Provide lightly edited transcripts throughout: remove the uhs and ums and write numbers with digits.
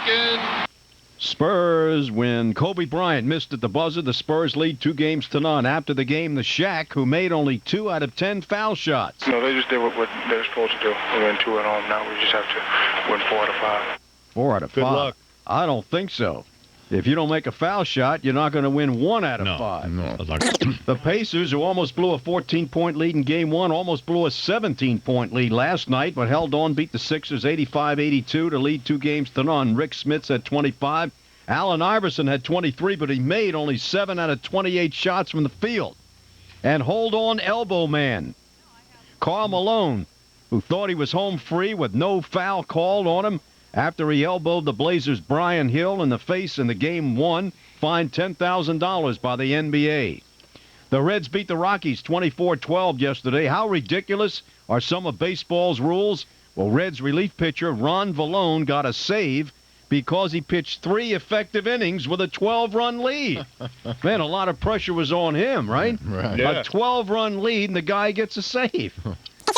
second. Spurs win. Kobe Bryant missed at the buzzer. The Spurs lead 2-0. After the game, the Shaq, who made only 2 out of 10 foul shots. No, they just did what they're supposed to do. We went 2 at home. Now we just have to win 4 out of 5. 4 out of 5. Good luck. I don't think so. If you don't make a foul shot, you're not going to win 1 out of 5. No. The Pacers, who almost blew a 14-point lead in Game 1, almost blew a 17-point lead last night, but held on, beat the Sixers 85-82 to lead 2-0. Rick Smits had 25. Allen Iverson had 23, but he made only 7 out of 28 shots from the field. And hold on, elbow man. Karl Malone, who thought he was home free with no foul called on him, after he elbowed the Blazers' Brian Hill in the face in the Game 1, fined $10,000 by the NBA. The Reds beat the Rockies 24-12 yesterday. How ridiculous are some of baseball's rules? Well, Reds relief pitcher Ron Vallone got a save because he pitched 3 effective innings with a 12-run lead. Man, a lot of pressure was on him, right? Right. A 12-run lead, and the guy gets a save.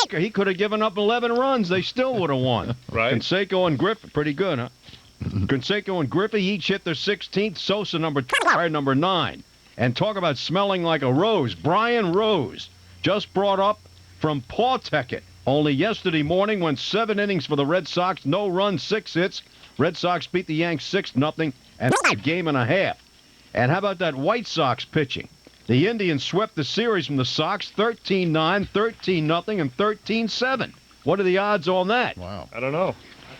He could have given up 11 runs. They still would have won. Right. Canseco and Griffey, pretty good, huh? Canseco and Griffey each hit their 16th. Sosa number 9. And talk about smelling like a rose. Brian Rose, just brought up from Pawtucket. Only yesterday morning went 7 innings for the Red Sox, no runs, 6 hits. Red Sox beat the Yanks 6-0 and a game and a half. And how about that White Sox pitching? The Indians swept the series from the Sox 13-9, 13-0, and 13-7. What are the odds on that? Wow. I don't know.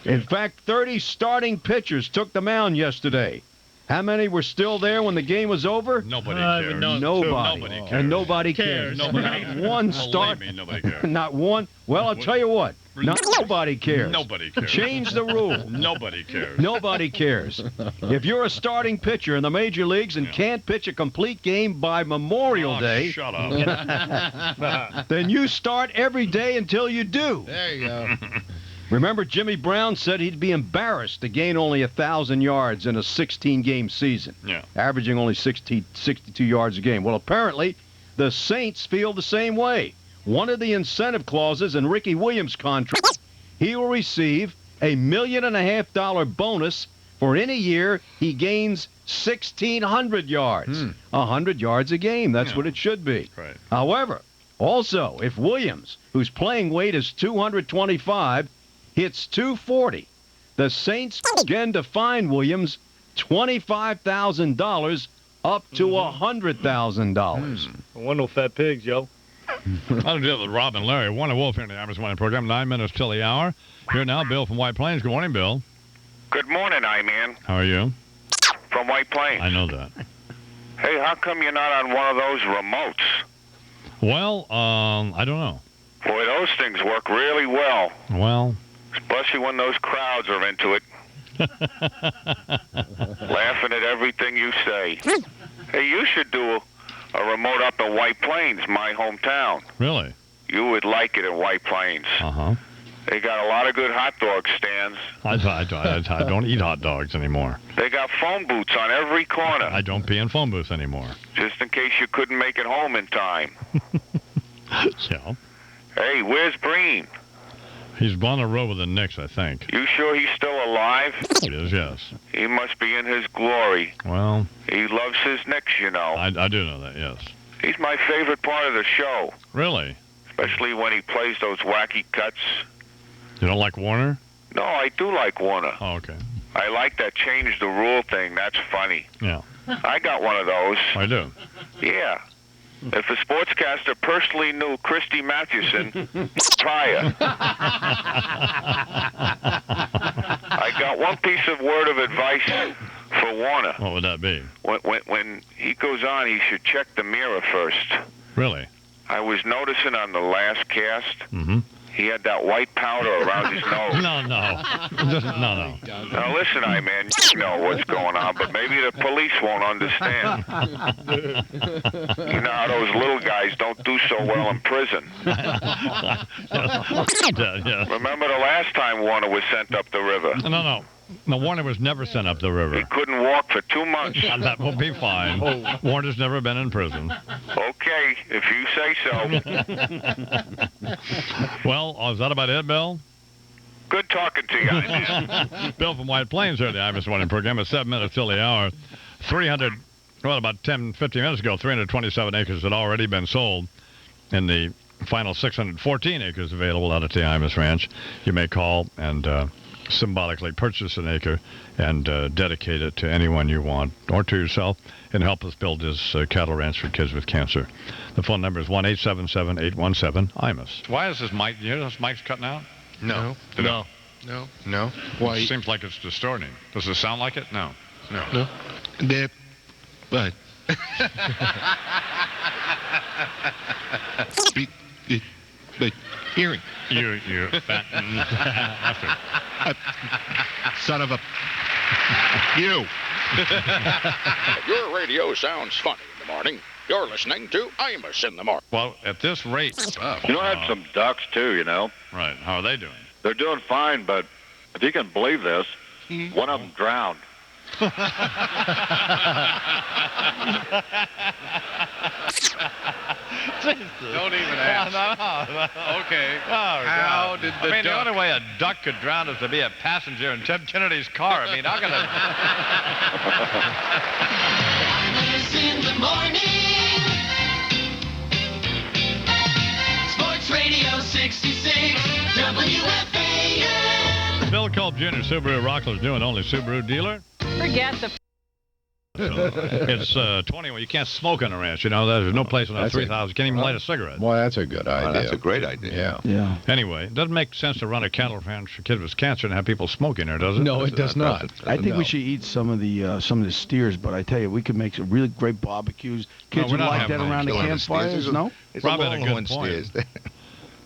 In fact, 30 starting pitchers took the mound yesterday. How many were still there when the game was over? Nobody I've cares. been known Nobody. Nobody cares. And nobody cares. Nobody. Not one Believe start. me, nobody cares. Not one. Well, I'll tell you what. Nobody cares. Nobody cares. Change the rule. Nobody cares. Nobody cares. If you're a starting pitcher in the major leagues and can't pitch a complete game by Memorial Day, Shut up. then you start every day until you do. There you go. Remember, Jimmy Brown said he'd be embarrassed to gain only 1,000 yards in a 16-game season, Yeah. averaging only 62 yards a game. Well, apparently, the Saints feel the same way. One of the incentive clauses in Ricky Williams' contract, he will receive a $1.5 million bonus for any year he gains 1,600 yards. 100 yards a game. That's what it should be. Right. However, also, if Williams, whose playing weight is 225, hits 240, the Saints again to fine Williams $25,000 up to $100,000. I wonder no fat pigs, yo. I'll deal with Rob and Larry. Warner Wolf here in the Average Morning Program. 9 minutes till the hour. Here now, Bill from White Plains. Good morning, Bill. Good morning, I-Man. How are you? From White Plains. I know that. Hey, how come you're not on one of those remotes? Well, I don't know. Boy, those things work really well, Well, especially when those crowds are into it. Laughing at everything you say. Hey, you should do a remote up in White Plains, my hometown. really? You would like it in White Plains. Uh-huh. They got a lot of good hot dog stands. I don't eat hot dogs anymore. They got phone booths on every corner, I don't pee in phone booths anymore. just in case you couldn't make it home in time. Yeah. Hey, where's Breen? He's on the road with the Knicks, I think. You sure he's still alive? It is, yes. He must be in his glory. Well, He loves his Knicks, you know. I do know that, yes. He's my favorite part of the show, Really? especially when he plays those wacky cuts. You don't like Warner? No, I do like Warner. Oh, okay. I like that change the rule thing. That's funny. Yeah, I got one of those. I do. Yeah. If a sportscaster personally knew Christy Mathewson prior, I got one piece of word of advice for Warner. What would that be? When he goes on, he should check the mirror first. Really? I was noticing on the last cast, Mm-hmm. he had that white powder around his nose. No. No. Now listen, man, you know what's going on, but maybe the police won't understand. You know how those little guys don't do so well in prison. Yeah. Remember the last time Warner was sent up the river? No. No, Warner was never sent up the river. He couldn't walk for 2 months. That will be fine. Warner's never been in prison. Okay, if you say so. Well, is that about it, Bill? Good talking to you guys. Bill from White Plains here, the Imus Morning program. It's 7 minutes till the hour. About 10, 15 minutes ago, 327 acres had already been sold. In the final 614 acres available out at the Imus Ranch. You may call and symbolically purchase an acre and dedicate it to anyone you want or to yourself and help us build this cattle ranch for kids with cancer. The phone number is 1-877-817-IMUS. Why is this mic? You hear this mic's cutting out? No. No. No. Why? It seems like it's distorting. Does it sound like it? No. No. But. But hearing. You fat bastard. Son of a. You. Your radio sounds funny in the morning. You're listening to Imus in the morning. Well, at this rate. You know, I had some ducks, too, you know. Right. How are they doing? They're doing fine, but if you can believe this, one of them drowned. Don't even ask. No. Okay. How did the the only way a duck could drown is to be a passenger in Ted Kennedy's car. I mean, how can Imus in the morning. Sports Radio 66 WFAN. Bill Culp Jr., Subaru Rockler's new and only Subaru dealer. Forget the. It's 21. You can't smoke on a ranch. You know, there's no place in a 3,000. You can't even light a cigarette. Boy, that's a good idea. That's a great idea. Yeah. Anyway, it doesn't make sense to run a cattle ranch for kids with cancer and have people smoking there, does it? No, it does not. I I think we should eat some of the steers, but I tell you, we could make some really great barbecues. Kids we're would not like that having around the killing the campfires, steers. no? It's Rob a had a good Longhorn point. steers.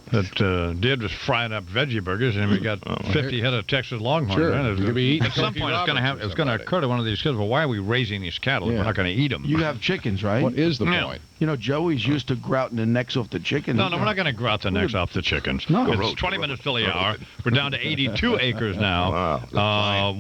That did was frying up veggie burgers, and we got 50 head of Texas Longhorn. Sure. Man, You could be eating at some Turkey point, Roberts it's or going to somebody. occur to one of these kids. Well, why are we raising these cattle? Yeah. We're not going to eat them. You have chickens, right? What is the Yeah. point? You know, Joey's used to grouting the necks off the chickens. No, we're not going to grout the necks off the chickens. No. It's 20 minutes till the hour. We're down to 82 acres now. Wow.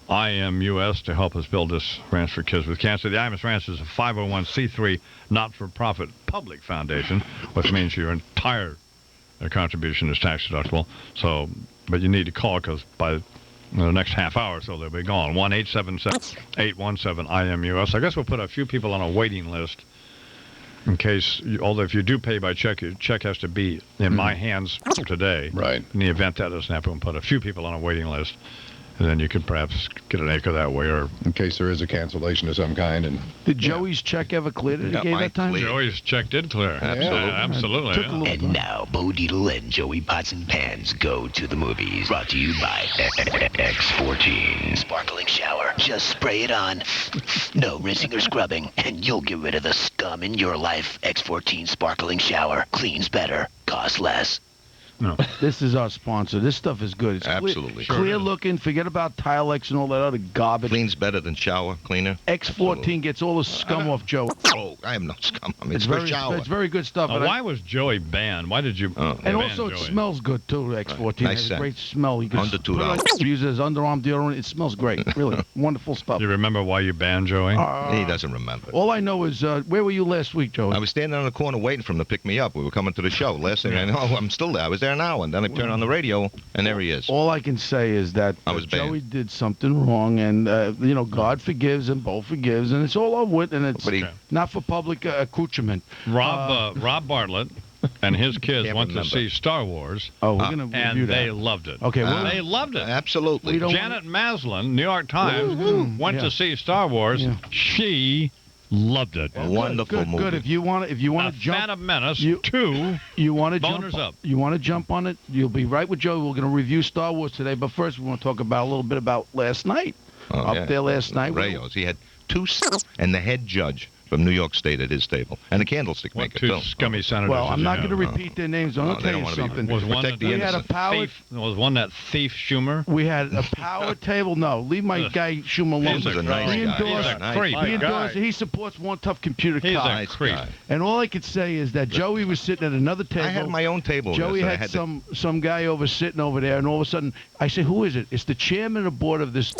1-877-817-IMUS to help us build this ranch for kids with cancer. The Imus Ranch is a 501c3 not-for-profit public foundation, which means your entire contribution is tax deductible. So, but you need to call because by the next half hour or so they'll be gone. 1-877-817-IMUS. I guess we'll put a few people on a waiting list in case, although if you do pay by check, your check has to be in my hands today. Right. In the event that doesn't happen, we'll put a few people on a waiting list. And then you could perhaps get an acre that way, or In case there is a cancellation of some kind. And Did Joey's check ever clear that he Yeah, gave mine that time? cleared. Joey's check did clear. Absolutely. Absolutely. Took a Yeah. little And now, Bo Dietl and Joey Pots and Pans go to the movies. Brought to you by X14. Sparkling shower. Just spray it on. No rinsing or scrubbing, and you'll get rid of the scum in your life. X14 Sparkling Shower. Cleans better. Costs less. No. This is our sponsor. This stuff is good. It's Absolutely. clear, clear looking. Forget about Tilex and all that other garbage. Cleans better than shower cleaner. X14 gets all the scum off Joe. Oh, I have no scum. I mean, it's very, for shower. it's very good stuff. Now, but why was Joey banned? Why did you and ban also, it Joey? smells good too. X14 Nice has a scent. great smell. You can Under put it on- $2. use it as underarm deodorant. It smells great. Really wonderful stuff. Do you remember why you banned Joey? He doesn't remember. All I know is where were you last week, Joey? I was standing on the corner waiting for him to pick me up. We were coming to the show. Last thing I know, I'm still there. I was there an hour, and then I turned on the radio, and there he is. All I can say is that I was banned. Joey did something wrong, and God forgives and Bo forgives, and it's all over with, and it's But he- not for public accoutrement. Rob Bartlett and his kids Can't went to remember. see Star Wars, Oh, we're gonna review and that. they loved it. Okay, well, They loved it. Absolutely. We don't- Janet Maslin, New York Times, went Yeah. to see Star Wars. Yeah. She loved it. A wonderful good, movie. Good. If you want to A jump, Phantom Menace you- 2. you want to Boners jump. up. You want to jump on it. You'll be right with Joey. We're going to review Star Wars today, but first we want to talk about a little bit about last night. Oh, Up yeah. there last night. Rayos. He had two and the head judge from New York State at his table, and a candlestick What, maker, two too. scummy senators. Well, did I'm you not have? going to repeat their names. I'm No, going to they tell don't you wanna be- something. Was one Protect that the We had a innocent. power. Was one that thief Schumer? We had a power table. No, leave my guy Schumer alone. He's He's a nice He guy. endorsed- He's a Nice creep. guy. He endorses. He supports one tough computer He's a cop. Nice creep. guy. And all I could say is that Joey was sitting at another table. I had my own table. Joey yesterday. I had to- some guy over sitting over there, and all of a sudden, I say, "Who is it?" It's the chairman of the board of this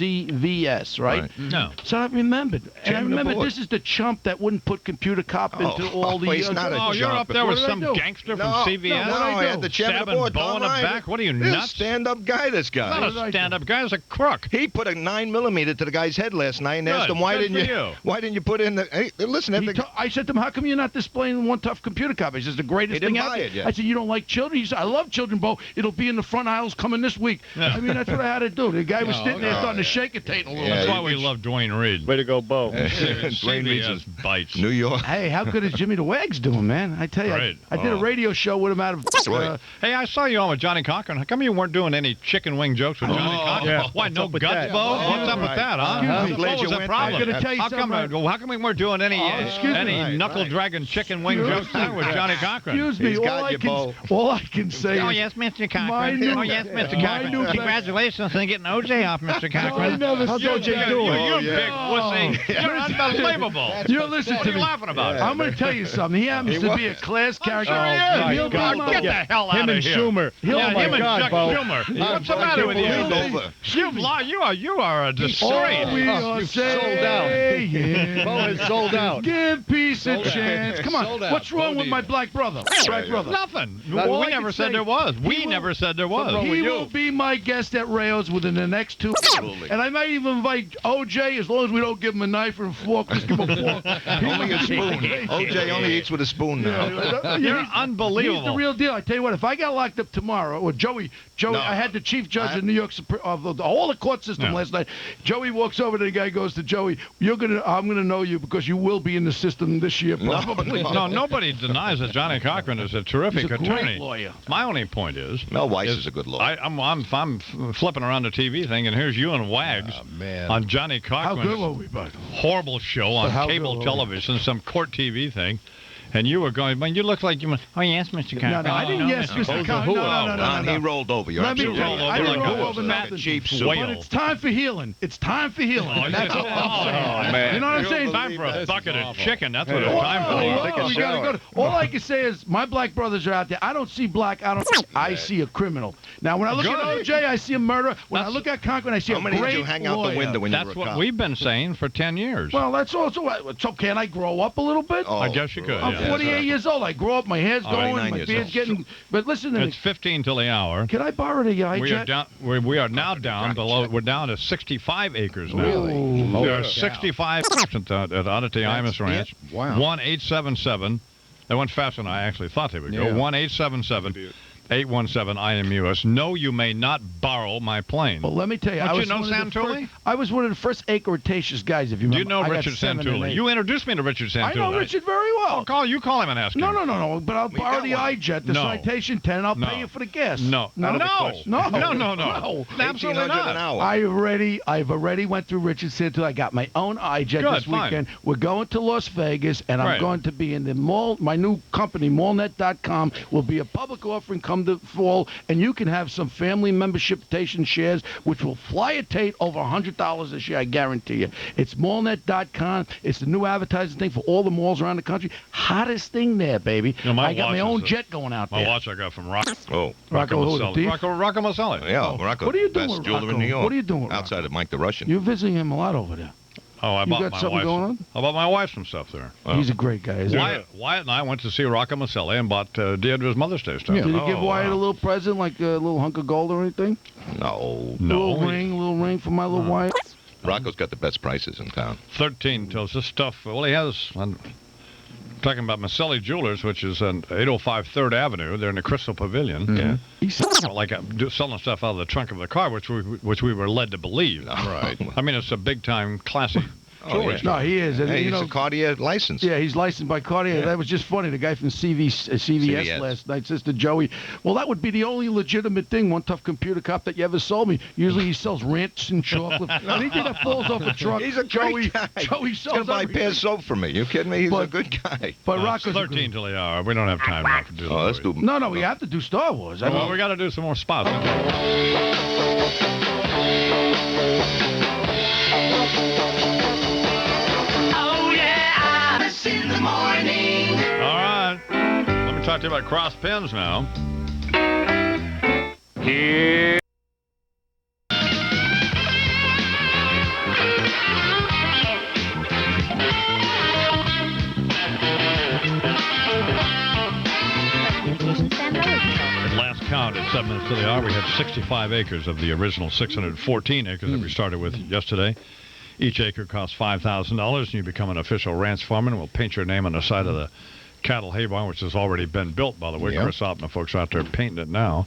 CVS, right? Right. No. So I remembered, and I Chairman of the remember board. this is the chump that wouldn't put Computer Cop into all the. he's not a Oh, you're up there What with did I some do? gangster No, from CVS? No, I had the chairman of the Stabbing board, Bo Tom in the Ryder. back? What are you, He's a nuts? stand-up guy, this guy. Not a stand-up guy. He's a crook. He put a 9mm to the guy's head last night and asked Good. him, why Good didn't for you. why didn't you put in the, hey, listen, I said to him, how come you're not displaying One Tough Computer Cop? He says, the greatest He didn't thing out buy there. it yet. I said, you don't like children? He said, I love children, Bo. It'll be in the front aisles coming this week. I mean, that's what I had to do. The guy was sitting there starting to shake a tape a little That's bit. why we love Dwayne Reed. Way to go, Bo. Dwayne Reed's CVS bites. New York. Hey, how good is Jimmy the Wags doing, man? I tell you, Great. I did a radio show with him out of. Right. Hey, I saw you on with Johnny Cochran. How come you weren't doing any chicken wing jokes with Johnny Cochran? yeah. Why, no up with guts, that? Bo? What's up with right. that, huh? Excuse me. Glad What you was the went problem? I'm gonna tell you How come, something. how come we weren't doing any excuse me. any knuckle-dragging chicken wing jokes there with Johnny Cochran? Excuse me. He's got you, All I can say Oh, is. yes, Mr. My Cochran. new- Oh, yes, Mr. my Cochran. new- Congratulations on getting OJ off, Mr. I Cochran. never How's said OJ that. doing? You Oh, yeah. big wussy. You're unbelievable. You listen What to are you me. laughing about? I'm going to tell you something. He happens to be a class character. sure he is. my He'll be God. my- Get the hell out Him of and here. Schumer. Yeah, oh, my him and God, Chuck Bo. Schumer. What's the matter with you? It's over. You are a All disgrace. we Oh, are you've sold out. saying Bo has sold out. give peace a Sold out. chance. Come on. Sold out. What's wrong Bo with my Dietl. black brother? Black brother. Nothing. All We I never can said say, there was. he We will- never said there was. wrong with He you? will be my guest at Rayo's within the next 2 weeks. Absolutely. And I might even invite OJ as long as we don't give him a knife or a fork. Just give him a fork. Only a spoon. OJ only eats with a spoon now. You're He's the unbelievable. real deal. I tell you what, if I got locked up tomorrow, or Joey, No. I had the chief judge of New York of the whole court system Yeah. last night. Joey walks over to the guy, goes to Joey, I'm gonna know you because you will be in the system this year, probably. No, nobody denies that Johnny Cochran is a terrific He's a attorney. great lawyer. My only point is, Mel Weiss is a good lawyer. I'm flipping around the TV thing, and here's you and Wags man. on Johnny How good were Cochran's we, bud? horrible show on How good cable were we? television, some court TV thing. And you were going, man, you look like you went, oh, yes, Mr. Cochran. No, I didn't yes, Mr. Cochran. No, Don, he rolled over. You're Let me absolutely tell you, right. I rolled didn't over roll like over a nothing. fat cheap whale. soup. But it's time for healing. It's time for healing. Oh, That's all I'm saying. Oh, man. You know what I'm saying? Time for a This bucket is of awful. chicken. That's what it's Oh, time for. oh, Take a we gotta shower. go. All I can say is my black brothers are out there. I don't see black. I see a criminal. Now, when I look at Good. OJ, I see a murder. When I That's- look at Cochran, I see How a many great did you hang out lawyer. the window when you That's were a what cop? we've been saying for 10 years. Well, that's also. So can I grow up a little bit? Oh, I guess you could. I'm yeah. 48 years old. I grow up. My hair's Oh, going. 29 My years beard's old. getting. But listen to me. It's 15 till the hour. Can I borrow the We are jet? down. We are now down below. We're down to 65 acres now. Really? There are 65 at Oddity Imus Ranch. Wow. 1-877. They went faster than I actually thought they would go. Yeah. 1-877-817-IMUS. No, you may not borrow my plane. Well, let me tell you. Don't I you was know one of the Santulli? first- I was one of the first acritatious guys. If you Do remember, you know I got Richard 7 and Santulli? 8. You introduced me to Richard Santulli. I know Richard very well. You call him and ask him. No. But I'll borrow got the one. iJet, the No. citation 10, and I'll No. pay you for the gas. No. No. No. No. No. Absolutely 1,800 an not. hour. I've already went through Richard Santulli. I got my own iJet Good, this fine. weekend. We're going to Las Vegas, and I'm Right. going to be in the mall. My new company, MallNet.com, will be a public offering come the fall, and you can have some family membership station shares, which will fly a Tate over $100 a share. I guarantee you. It's MallNet.com. It's the new advertising thing for all the malls around the country. Hottest thing there, baby. You know, my I got my watch own is jet going out My there. watch I got from Rocco. Oh, Rocco who, the Maselli. thief? Rocco Maselli. yeah, Rocco. What are you doing Best with jeweler Rocco? in New York. What are you doing with Outside Rocco? of Mike the Russian. You're visiting him a lot over there. Oh, I You bought got my something wife. going on? I bought my wife some stuff there. He's a great guy. Isn't he? Wyatt and I went to see Rocco Maselli and bought Deirdre's Mother's Day stuff. Did he give Oh, Wyatt wow. a little present, like a little hunk of gold or anything? No. Little ring for my little Wyatt? Rocco's got the best prices in town. 13 tells this stuff. Well, he has. I'm talking about Maselli Jewelers, which is on 805 3rd Avenue. They're in the Crystal Pavilion. Yeah. He's Like selling stuff out of the trunk of the car, which we were led to believe. Right. I mean, it's a big time classy Oh, jewelry yeah. store. No, he is. And, Hey, you he's know, a Cartier license. yeah, he's licensed by Cartier. Yeah. That was just funny. The guy from CVS CVS. last night says to Joey, well, that would be the only legitimate thing, One Tough Computer Cop, that you ever sold me. Usually he sells ranch and chocolate. Anything that falls off a truck. He's a Joey, great guy. Joey He's gonna sells buy a everything. pair of soap for me. You kidding me? He's a But- good guy. But It's Rocco's a 13 till the hour. We don't have time now to do Oh, let's do. No, we have to do Star Wars. I Well, mean, we got to do some more spots. Oh yeah, Imus in the morning. All right. Let me talk to you about cross pins now. 7 minutes to the hour. We had 65 acres of the original 614 acres that we started with yesterday. Each acre costs $5,000, and you become an official ranch farmer. And we'll paint your name on the side of the cattle hay barn, which has already been built, by the way. Yep. Chris Ott and the folks out there painting it now.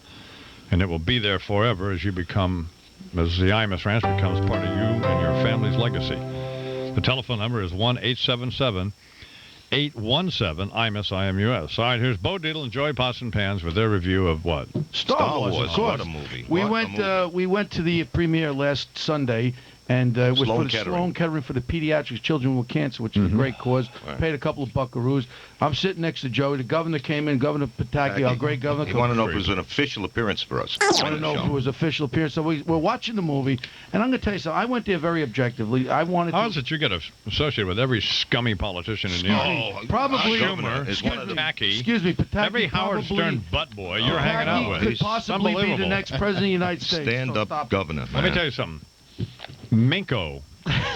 And it will be there forever as you become, as the Imus Ranch becomes part of you and your family's legacy. The telephone number is 1-877-817-IMUS, IMUS. All right, here's Bo Dietl and Joey Potts and Pans with their review of what? Star Wars, of course. What a movie. We What a movie. we went to the premiere last Sunday, and it was for Sloan the Kettering. Sloan Kettering for the pediatrics, children with cancer, which is a great cause. Right. Paid a couple of buckaroos. I'm sitting next to Joey. The governor came in, Governor Pataki, our great governor. You want to know if it was an official appearance for us? I want to know if it was official appearance. So we're watching the movie, and I'm going to tell you something. I went there very objectively. I wanted How to. is it you get associated with every scummy politician in New York? Probably. Schumer, is one of the- Pataki, Excuse me, Pataki. every Howard probably, Stern butt boy you're hanging Pataki out with. could possibly be the Unbelievable. next president of the United States. Stand-up so stop. governor. Let me man. tell you something. Minko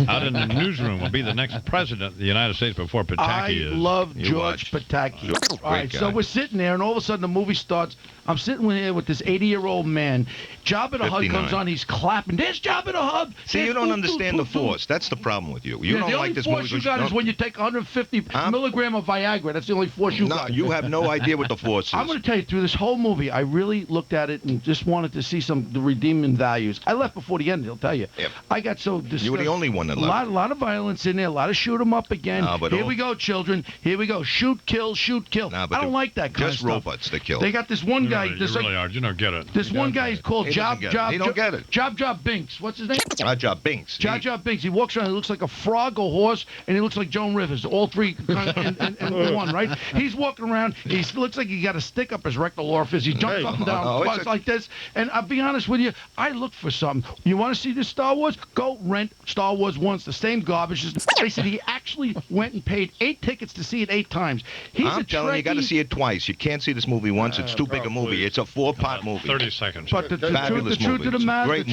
out in the newsroom will be the next president of the United States before I Pataki is. love You George watch. Pataki. All right, guy. so we're sitting there, and all of a sudden the movie starts. I'm sitting here with this 80-year-old man. Jabba the Hutt 59. comes on. He's clapping. There's Jabba the Hutt. See, There's you don't Doo, understand Doo, the Doo, Doo. force. That's the problem with you. You Yeah, don't the like only this force movie. you got is when you take 150 milligram of Viagra. That's the only force you No, got. you have no idea what the force is. I'm going to tell you, through this whole movie, I really looked at it and just wanted to see some the redeeming values. I left before the end, I'll tell you. Yep. I got so disgusted. You were the only one that left. A lot of violence in there, a lot of shoot 'em up again. No, but Here all- we go, children. Here we go. Shoot, kill, shoot, kill. Nah, but I don't the- like that kind of Just stuff. robots that kill. They got this one You guy. really, This, you really are. You don't get it. this one guy is called He Job doesn't get it. Job. He don't get it. Job Binks. What's his name? Jar Jar Binks. Job Binks. He walks around. He looks like a frog, a horse, and he looks like Joan Rivers. All three kind of in one, right? He's walking around. He looks like he got a stick up his rectal orifice. He jumps up and down Oh, it's like this. And I'll be honest with you, I looked for something. You want to see this Star Wars? Go rent Star Wars once. The same garbage. They said he actually went and paid 8 tickets to see it 8 times. He's I'm a telling you, you got to Trekkie. see it twice. You can't see this movie once. It's too big a movie. It's a 4-part movie. 30 seconds. But the truth Fabulous of the movie. It's a matter, great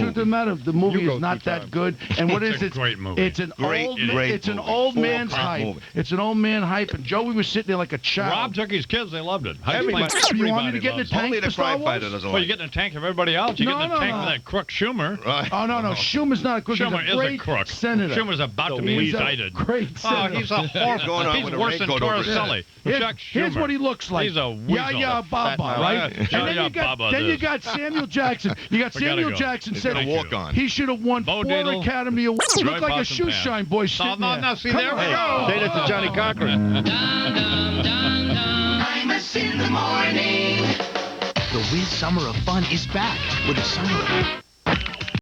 the movie is not that good. And what It's is a it? great movie. It's an Great, old, great it's an movie. old man's 4-part hype. movie. It's an old man hype. And Joey was sitting there like a child. Rob took his kids. They loved it. Everybody- You want me to get in the loves it. tank Only for the Star crime Wars? fighter doesn't Well, like you get in the tank of everybody else. You No, get in the no, tank no. for that crook Schumer. it. Right. Oh, no. Schumer's not a crook. Schumer He's is a a great crook. senator. Schumer's about to be He's a indicted. great Oh, senator. he's a horrible. going on He's with a worse than raincoat over his Torricelli. Chuck Schumer. Here's what he looks like. He's a weasel. Yeah, Baba, right? And then you got Samuel Jackson. You got We gotta Samuel go. Jackson He's said gonna walk on. he should have won Bo 4 Dietl, Academy Awards. He Joey looked like a Potts and shoe Pants. shine boy sitting there. No, see, Come there we on. go. Say that to Johnny Cochran. Imus in the morning. The Wiz Summer of Fun is back with a summer of